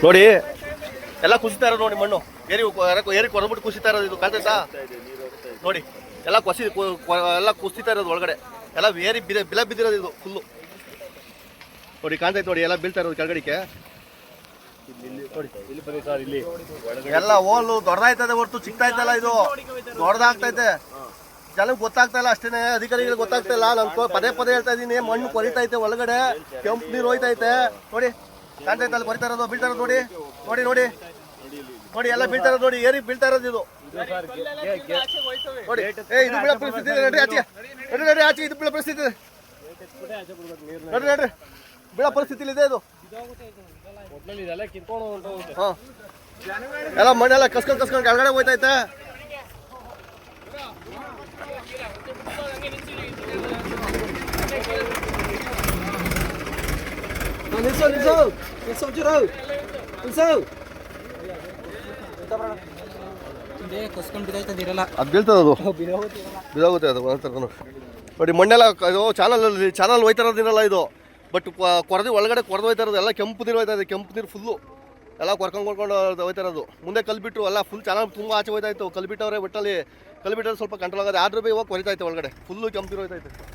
ನೋಡಿ ಎಲ್ಲ ಕುಸಿತಾ ಇರೋದು ನೋಡಿ ಮಣ್ಣು ಏರಿ ಕೊರಬಿಟ್ಟು ಕುಸಿತಾ ಇರೋದು ಇದು ಕಾಣ್ತೈತಾ ನೋಡಿ ಎಲ್ಲ ಎಲ್ಲ ಕುಸಿತಾ ಇರೋದು ಒಳಗಡೆ ಎಲ್ಲ ಏರಿ ಬಿಲ ಬಿದ್ದಿರೋದು ಇದು ಫುಲ್ಲು ನೋಡಿ ಕಾಣ್ತೈತೆ ನೋಡಿ ಎಲ್ಲ ಬೀಳ್ತಾ ಇರೋದು ಕೆಳಗಡಿಕೆ ಇಲ್ಲಿ ಎಲ್ಲ ಹೋಲು ದೊಡ್ಡದಾಯ್ತದೆ ಹೊರತು ಚಿಕ್ತಾ ಇತ್ತಲ್ಲ ಇದು ದೊಡ್ಡದಾಗ್ತೈತೆ ಜನಕ್ಕೆ ಗೊತ್ತಾಗ್ತಾ ಇಲ್ಲ ಅಷ್ಟೇನೆ ಅಧಿಕಾರಿಗಳಿಗೆ ಗೊತ್ತಾಗ್ತಾ ಇಲ್ಲ ನಾನು ಪದೇ ಹೇಳ್ತಾ ಇದ್ದೀನಿ ಮಣ್ಣು ಕೊರಿತೈತೆ ಒಳಗಡೆ ಕೆಂಪು ನೀರು ಹೋಯ್ತೈತೆ ನೋಡಿ ಕಾಣ್ತೈತೆ ಅಲ್ಲಿ ಕೊರಿತಾ ಇರೋದು ಬೀಳ್ತಾ ಇರೋದು ನೋಡಿ ನೋಡಿ ನೋಡಿ ನೋಡಿ ಎಲ್ಲ ಬೀಳ್ತಾ ಇರೋದು ನೋಡಿ ಏರಿ ಬೀಳ್ತಾ ಇರೋದು ಇದು ನೋಡಿ ಇದು ಬೀಳೋ ಪರಿಸ್ಥಿತಿ ಇದೆ ನಡ್ರಿ ಆಚೆ ನಡ್ರಿ ಆಚೆ ಇದು ಬೀಳೋ ಪರಿಸ್ಥಿತಿ ಇದೆ ನಡ್ರಿ ಬೀಳೋ ಪರಿಸ್ಥಿತಿ ಇದೆ ಇದು ಹಾಂ ಎಲ್ಲ ಮಣ್ಣೆಲ್ಲ ಕಸ್ಕೊಂಡು ಕೆಳಗಡೆ ಹೋಯ್ತೈತೆ ಅದು ಬೀಳ್ತದೆ ಅದು ಬಿದೋಗುತ್ತೆ ಅದು ನೋಡಿ ಮಣ್ಣೆಲ್ಲ ಇದು ಚಾನಲ್ ಹೋಯ್ತಾ ಇರೋದಿರಲ್ಲ ಇದು ಬಟ್ ಒಳಗಡೆ ಕೊರೆದು ಹೋಯ್ತಾ ಇರೋದು ಎಲ್ಲ ಕೆಂಪು ನೀರು ಹೋಯ್ತಾ ಇದೆ ಕೆಂಪು ನೀರು ಫುಲ್ಲು ಎಲ್ಲ ಕೊರ್ಕೊಂಡು ಹೋಯ್ತಾ ಇರೋದು ಮುಂದೆ ಕಲ್ಬಿಟ್ರು ಎಲ್ಲ ಫುಲ್ ಚಾನಲ್ ತುಂಬ ಆಚೆ ಹೋಯ್ತಾ ಇತ್ತು ಕಲ್ಬಿಟ್ಟವ್ರೆ ಒಟ್ಟಲ್ಲಿ ಕಲ್ಬಿಟ್ಟರೆ ಸ್ವಲ್ಪ ಕಂಟ್ರೋಲ್ ಆಗೋದು ಆದ್ರೂ ಇವಾಗ ಕೊರಿತಾ ಇತ್ತು ಒಳಗಡೆ ಫುಲ್ಲು ಕೆಂಪು ನೀರು ಹೋಯ್ತಾ ಇತ್ತು